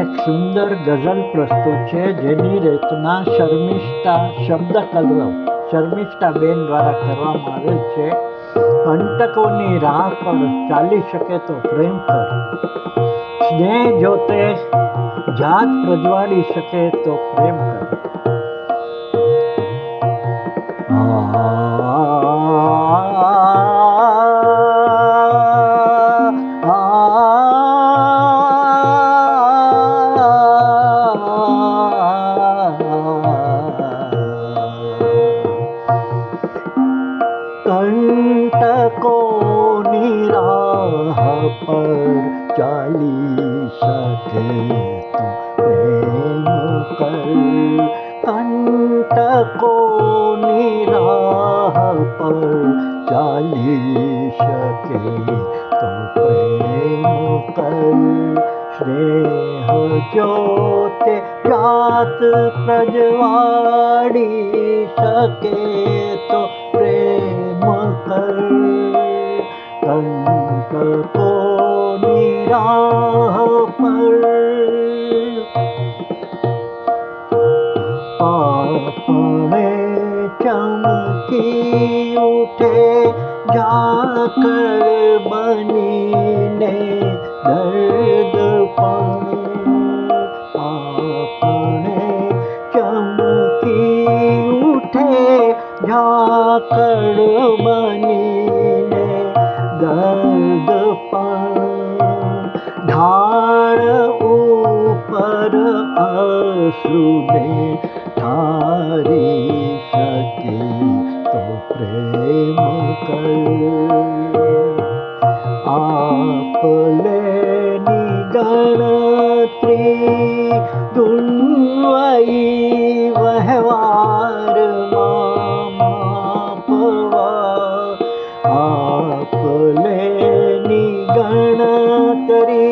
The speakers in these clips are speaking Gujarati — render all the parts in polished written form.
એક સુંદર ગઝલ પ્રસ્તુત છે જેની રચના શર્મિષ્ઠા બેન દ્વારા કરવામાં આવેલ છે. કંટકોની રાહ પર ચાલી શકે તો પ્રેમ કર, સ્નેહ જોતે જાત પ્રજવાળી શકે તો પ્રેમ કર. કંટકોની રાહ પર ચાલી શકે તો પ્રેમ કર. કંટકોની રાહ પર ચાલી શકે તો પ્રેમ કર. સ્નેહ જોતે જાત પ્રજવાળી શકે તો પ્રેમ કર. કંટકોની રાહ પર આપણે ચમકી ઉઠે ઝાકળ બનીને દર્દ પણ. આપણે ચમકી ઉઠે ઝાકળ બનીને દર્દ પણ. ઢાળ ઉપર આંસુને ઠારી શકે તો પ્રેમ કર. આપલેની ગણતરી દુન્વયી વહેવારમાં માપવા. આપલેની ગણતરી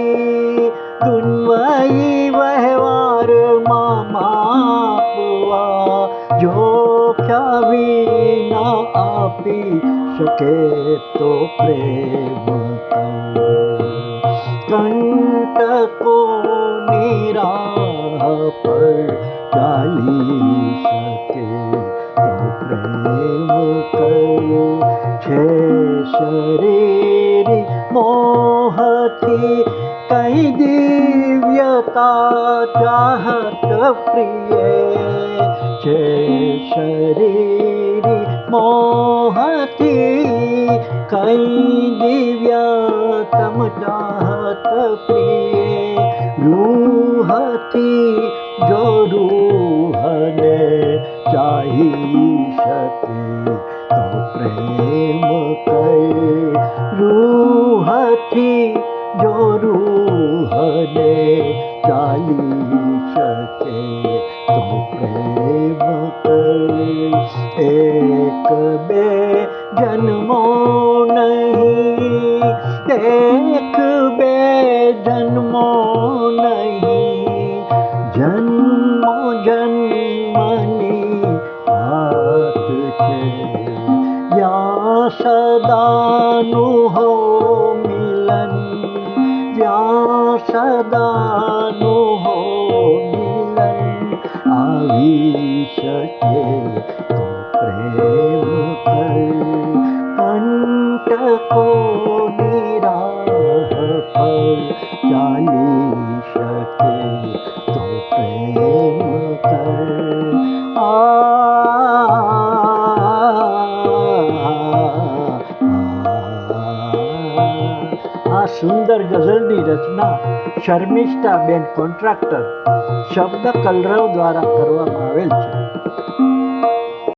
દુન્વયી વહેવારમાં માપવા. જોખ્યા વિના આપી શકે તો પ્રેમ કર. કંટકોની રાહ પર ચાલી શકે તો પ્રેમ કર. છે શરીર મોહથી કઈ દિવ્યતા ચાહત પ્રિય. છે શરીર મોહથી કઈ દિવ્યતમ ચાહત પ્રિય. રૂહથી જો રૂહને ચાહી શકે તો પ્રેમ કર. રૂહથી જો રૂહને ચાલી શકે તો પ્રેમ કર. એક બે જન્મો નહીં, એક બે જન્મો નહીં, જન્મો જન્મની વાત છે. જ્યાં સદાનું હો મિલન, જ્યાં સદાનું હો મિલન આવી શકે તો પ્રેમ કર. કંટકોની રાહ પર ચાલી શકે તો પ્રેમ કર. આ સુંદર ગઝલની રચના શર્મિષ્ઠા બેન કોન્ટ્રાક્ટર શબ્દ કલરવ દ્વારા કરવામાં આવેલ છે.